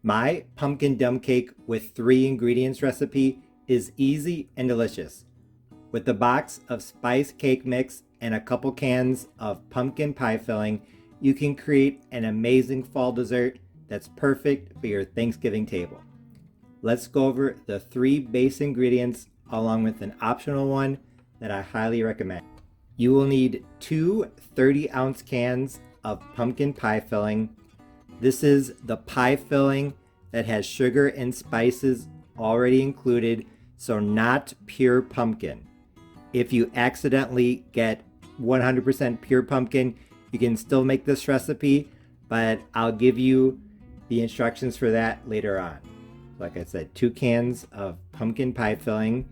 My pumpkin dump cake with 3 ingredients recipe is easy and delicious. With a box of spice cake mix and a couple cans of pumpkin pie filling, you can create an amazing fall dessert that's perfect for your Thanksgiving table. Let's go over the 3 base ingredients along with an optional one that I highly recommend. You will need 2 30-ounce cans of pumpkin pie filling. This is the pie filling that has sugar and spices already included, so not pure pumpkin. If you accidentally get 100% pure pumpkin, you can still make this recipe, but I'll give you the instructions for that later on. Like I said, 2 cans of pumpkin pie filling.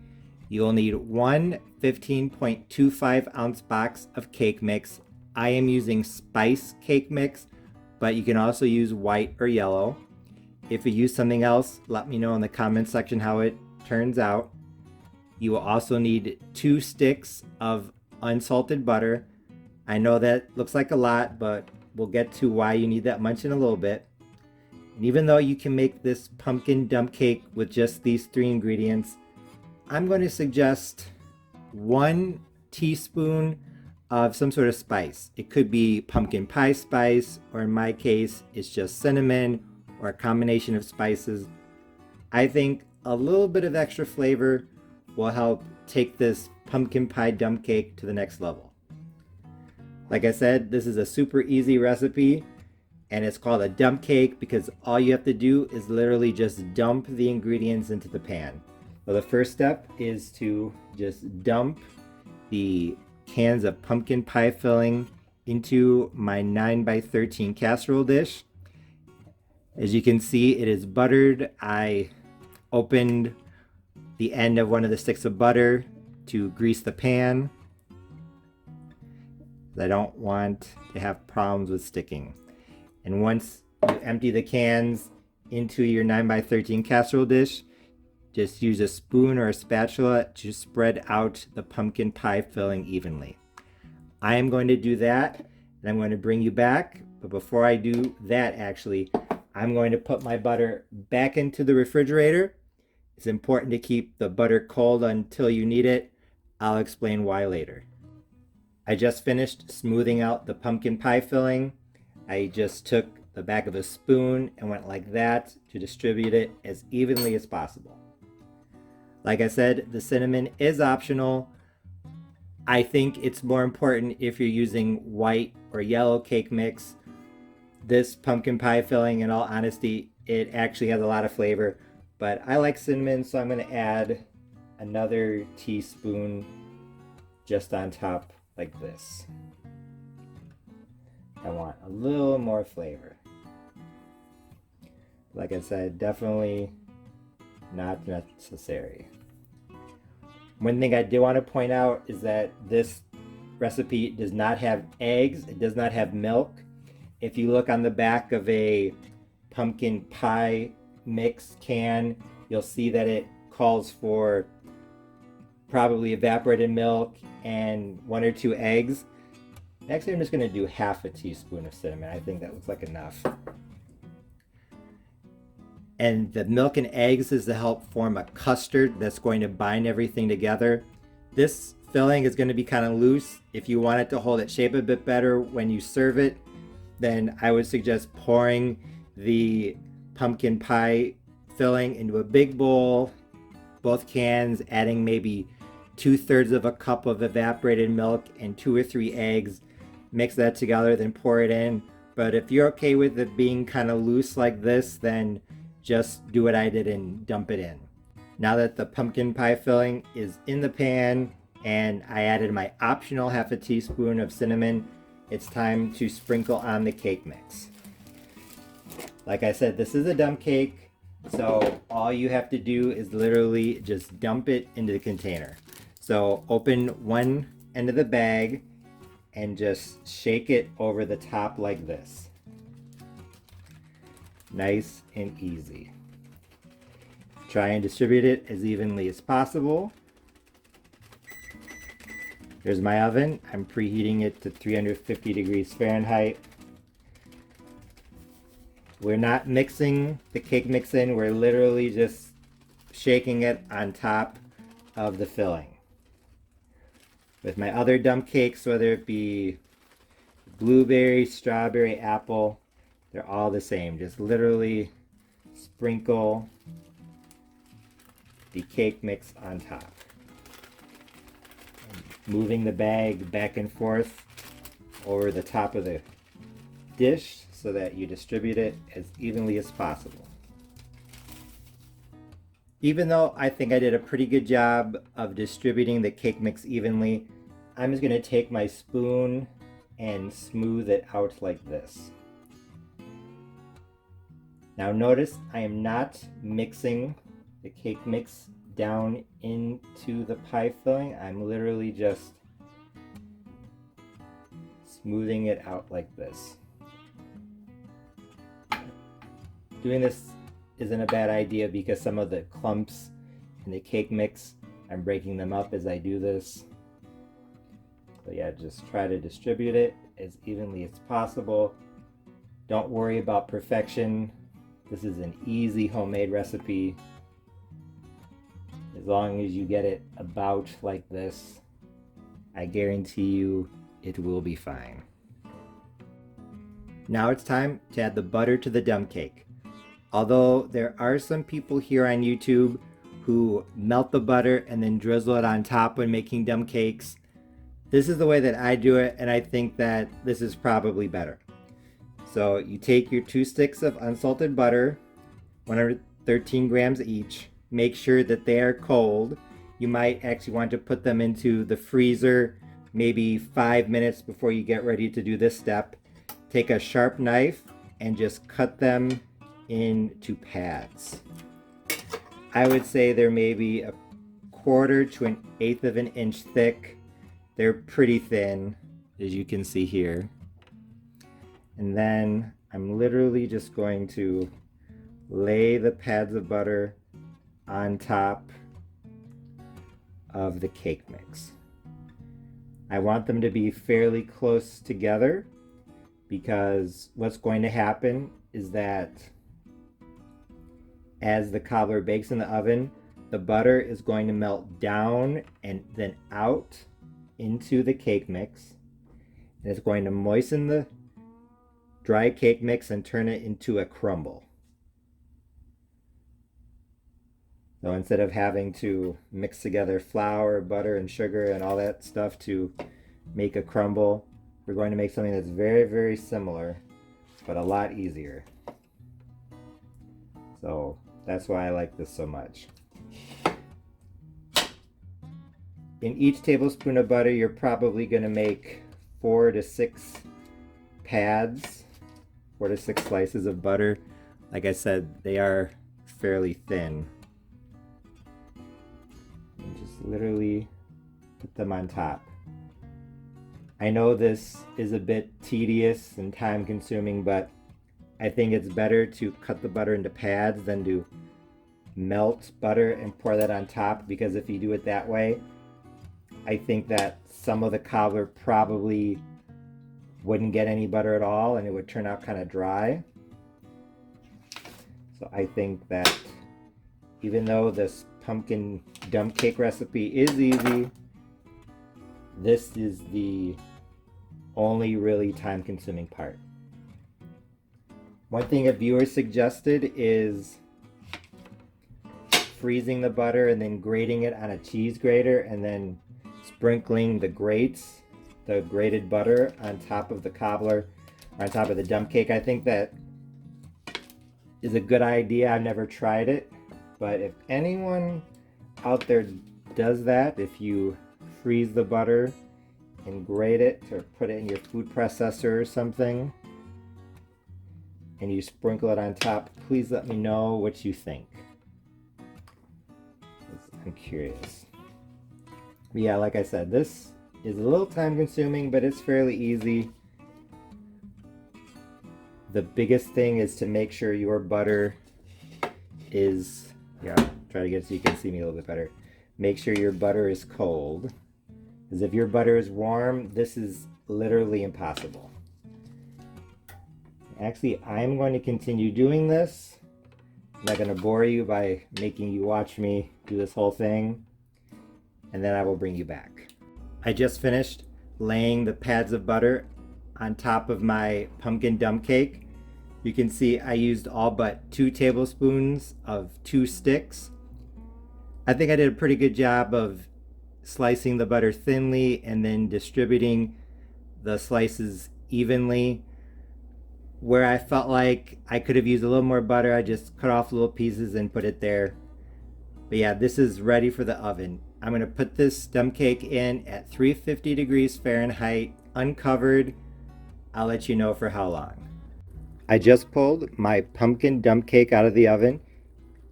You'll need 1 15.25 ounce box of cake mix. I am using spice cake mix, but you can also use white or yellow. If you use something else, let me know in the comment section how it turns out. You will also need 2 sticks of unsalted butter. I know that looks like a lot, but we'll get to why you need that much in a little bit. And even though you can make this pumpkin dump cake with just these 3 ingredients, I'm going to suggest 1 teaspoon of some sort of spice. It could be pumpkin pie spice, or in my case, it's just cinnamon or a combination of spices. I think a little bit of extra flavor will help take this pumpkin pie dump cake to the next level. Like I said, this is a super easy recipe, and it's called a dump cake because all you have to do is literally just dump the ingredients into the pan. Well, the first step is to just dump the cans of pumpkin pie filling into my 9x13 casserole dish. As you can see, it is buttered. I opened the end of one of the sticks of butter to grease the pan. I don't want to have problems with sticking. And once you empty the cans into your 9x13 casserole dish, just use a spoon or a spatula to spread out the pumpkin pie filling evenly. I am going to do that, and I'm going to bring you back. But before I do that, actually, I'm going to put my butter back into the refrigerator. It's important to keep the butter cold until you need it. I'll explain why later. I just finished smoothing out the pumpkin pie filling. I just took the back of a spoon and went like that to distribute it as evenly as possible. Like I said, the cinnamon is optional. I think it's more important if you're using white or yellow cake mix. This pumpkin pie filling, in all honesty, it actually has a lot of flavor, but I like cinnamon, so I'm going to add another teaspoon just on top like this. I want a little more flavor. Like I said, definitely not necessary. One thing I do want to point out is that this recipe does not have eggs. It does not have milk. If you look on the back of a pumpkin pie mix can, you'll see that it calls for probably evaporated milk and 1 or 2 eggs. Actually, I'm just going to do half a teaspoon of cinnamon. I think that looks like enough. And the milk and eggs is to help form a custard that's going to bind everything together. This filling is going to be kind of loose. If you want it to hold its shape a bit better when you serve it, then I would suggest pouring the pumpkin pie filling into a big bowl, both cans, adding maybe 2/3 of a cup of evaporated milk and 2 or 3 eggs. Mix that together, then pour it in. But if you're okay with it being kind of loose like this, then just do what I did and dump it in. Now that the pumpkin pie filling is in the pan and I added my optional half a teaspoon of cinnamon, it's time to sprinkle on the cake mix. Like I said, this is a dump cake, so all you have to do is literally just dump it into the container. So open one end of the bag and just shake it over the top like this. Nice and easy. Try and distribute it as evenly as possible. Here's my oven. I'm preheating it to 350 degrees Fahrenheit. We're not mixing the cake mix in, we're literally just shaking it on top of the filling. With my other dump cakes, whether it be blueberry, strawberry, apple, they're all the same. Just literally sprinkle the cake mix on top. Moving the bag back and forth over the top of the dish so that you distribute it as evenly as possible. Even though I think I did a pretty good job of distributing the cake mix evenly, I'm just going to take my spoon and smooth it out like this. Now notice I am not mixing the cake mix down into the pie filling. I'm literally just smoothing it out like this. Doing this isn't a bad idea because some of the clumps in the cake mix, I'm breaking them up as I do this. So yeah, just try to distribute it as evenly as possible. Don't worry about perfection. This is an easy homemade recipe. As long as you get it about like this, I guarantee you it will be fine. Now it's time to add the butter to the dump cake. Although there are some people here on YouTube who melt the butter and then drizzle it on top when making dump cakes, this is the way that I do it, and I think that this is probably better. So you take your 2 sticks of unsalted butter, 113 grams each. Make sure that they are cold. You might actually want to put them into the freezer maybe 5 minutes before you get ready to do this step. Take a sharp knife and just cut them into pads. I would say they're maybe 1/4 to 1/8 of an inch thick. They're pretty thin, as you can see here. And then I'm literally just going to lay the pads of butter on top of the cake mix. I want them to be fairly close together because what's going to happen is that as the cobbler bakes in the oven, the butter is going to melt down and then out into the cake mix, and it's going to moisten the dry cake mix and turn it into a crumble. So instead of having to mix together flour, butter, and sugar and all that stuff to make a crumble, we're going to make something that's very, very similar, but a lot easier. So that's why I like this so much. In each tablespoon of butter, you're probably going to make 4 to 6 pads, 4 to 6 slices of butter. Like I said, they are fairly thin. And just literally put them on top. I know this is a bit tedious and time consuming, but I think it's better to cut the butter into pads than to melt butter and pour that on top, because if you do it that way, I think that some of the cobbler probably wouldn't get any butter at all and it would turn out kind of dry. So I think that even though this pumpkin dump cake recipe is easy, this is the only really time consuming part. One thing a viewer suggested is freezing the butter and then grating it on a cheese grater and then sprinkling the grated butter on top of the cobbler, or on top of the dump cake. I think that is a good idea. I've never tried it, but if anyone out there does that, if you freeze the butter and grate it or put it in your food processor or something and you sprinkle it on top, please let me know what you think. I'm curious. But yeah, like I said, this is a little time consuming, but it's fairly easy. The biggest thing is to make sure your butter is, try to get so you can see me a little bit better. Make sure your butter is cold, because if your butter is warm, this is literally impossible. Actually, I'm going to continue doing this. I'm not going to bore you by making you watch me do this whole thing, and then I will bring you back. I just finished laying the pads of butter on top of my pumpkin dump cake. You can see I used all but 2 tablespoons of 2 sticks. I think I did a pretty good job of slicing the butter thinly and then distributing the slices evenly. Where I felt like I could have used a little more butter, I just cut off little pieces and put it there. But yeah, this is ready for the oven. I'm going to put this dump cake in at 350 degrees Fahrenheit, uncovered. I'll let you know for how long. I just pulled my pumpkin dump cake out of the oven.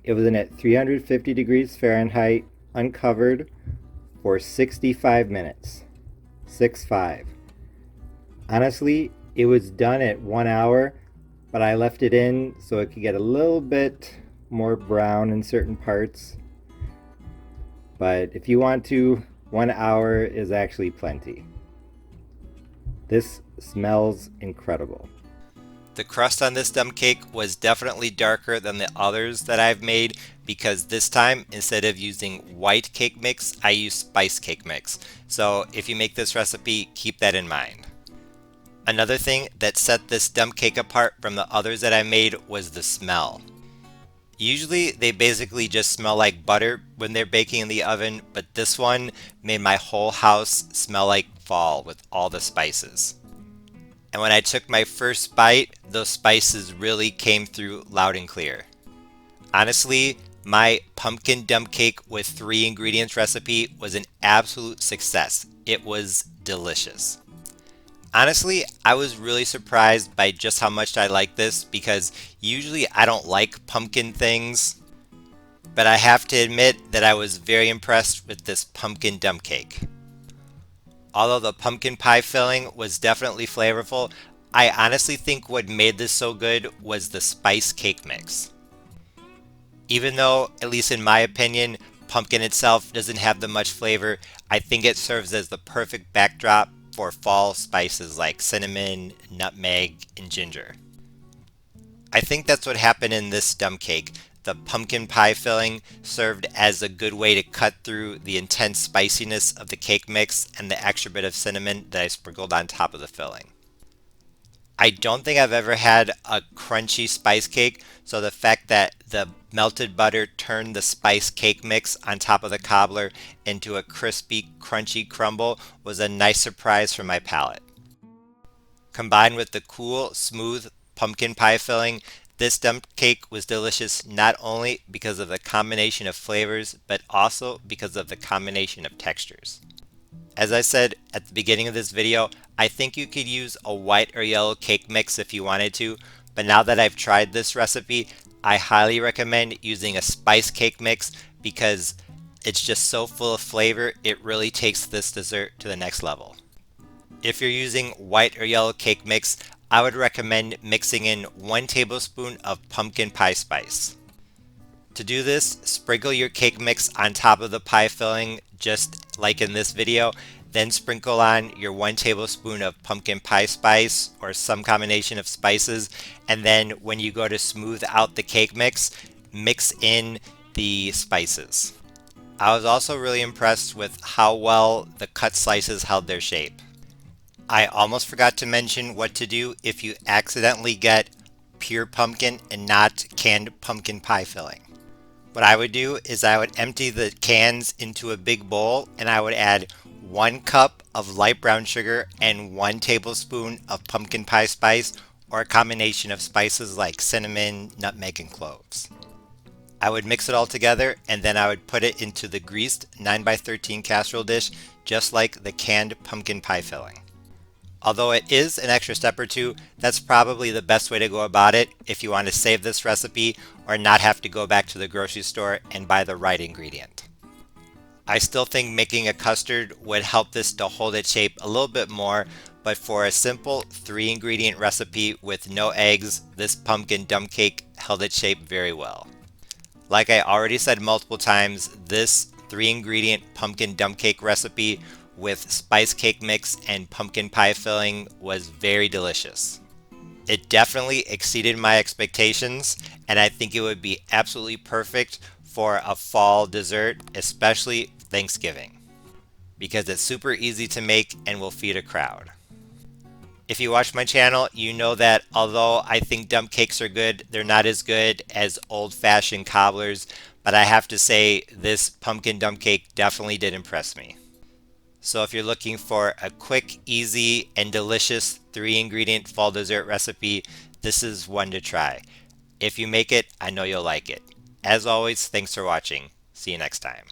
It was in at 350 degrees Fahrenheit, uncovered, for 65 minutes. 6-5. Honestly, it was done at 1 hour, but I left it in so it could get a little bit more brown in certain parts. But if you want to, 1 hour is actually plenty. This smells incredible. The crust on this dump cake was definitely darker than the others that I've made because this time, instead of using white cake mix, I used spice cake mix. So if you make this recipe, keep that in mind. Another thing that set this dump cake apart from the others that I made was the smell. Usually they basically just smell like butter when they're baking in the oven, but this one made my whole house smell like fall with all the spices. And when I took my first bite, those spices really came through loud and clear. Honestly, my pumpkin dump cake with 3 ingredients recipe was an absolute success. It was delicious. Honestly, I was really surprised by just how much I like this because usually I don't like pumpkin things, but I have to admit that I was very impressed with this pumpkin dump cake. Although the pumpkin pie filling was definitely flavorful, I honestly think what made this so good was the spice cake mix. Even though, at least in my opinion, pumpkin itself doesn't have that much flavor, I think it serves as the perfect backdrop for fall spices like cinnamon, nutmeg, and ginger. I think that's what happened in this dump cake. The pumpkin pie filling served as a good way to cut through the intense spiciness of the cake mix and the extra bit of cinnamon that I sprinkled on top of the filling. I don't think I've ever had a crunchy spice cake, so the fact that the melted butter turned the spice cake mix on top of the cobbler into a crispy, crunchy crumble was a nice surprise for my palate. Combined with the cool, smooth pumpkin pie filling, this dump cake was delicious not only because of the combination of flavors, but also because of the combination of textures. As I said at the beginning of this video, I think you could use a white or yellow cake mix if you wanted to, but now that I've tried this recipe, I highly recommend using a spice cake mix because it's just so full of flavor, it really takes this dessert to the next level. If you're using white or yellow cake mix, I would recommend mixing in 1 tablespoon of pumpkin pie spice. To do this, sprinkle your cake mix on top of the pie filling just like in this video, then sprinkle on your 1 tablespoon of pumpkin pie spice or some combination of spices, and then when you go to smooth out the cake mix in the spices. I was also really impressed with how well the cut slices held their shape. I almost forgot to mention what to do if you accidentally get pure pumpkin and not canned pumpkin pie filling. What I would do is I would empty the cans into a big bowl and I would add 1 cup of light brown sugar and 1 tablespoon of pumpkin pie spice or a combination of spices like cinnamon, nutmeg, and cloves. I would mix it all together and then I would put it into the greased 9x13 casserole dish just like the canned pumpkin pie filling. Although it is an extra step or two, that's probably the best way to go about it if you want to save this recipe or not have to go back to the grocery store and buy the right ingredient. I still think making a custard would help this to hold its shape a little bit more, but for a simple 3 ingredient recipe with no eggs, this pumpkin dump cake held its shape very well. Like I already said multiple times, this 3 ingredient pumpkin dump cake recipe with spice cake mix and pumpkin pie filling was very delicious. It definitely exceeded my expectations, and I think it would be absolutely perfect for a fall dessert, especially Thanksgiving, because it's super easy to make and will feed a crowd. If you watch my channel, you know that although I think dump cakes are good, they're not as good as old-fashioned cobblers, but I have to say this pumpkin dump cake definitely did impress me. So if you're looking for a quick, easy, and delicious 3-ingredient fall dessert recipe, this is one to try. If you make it, I know you'll like it. As always, thanks for watching. See you next time.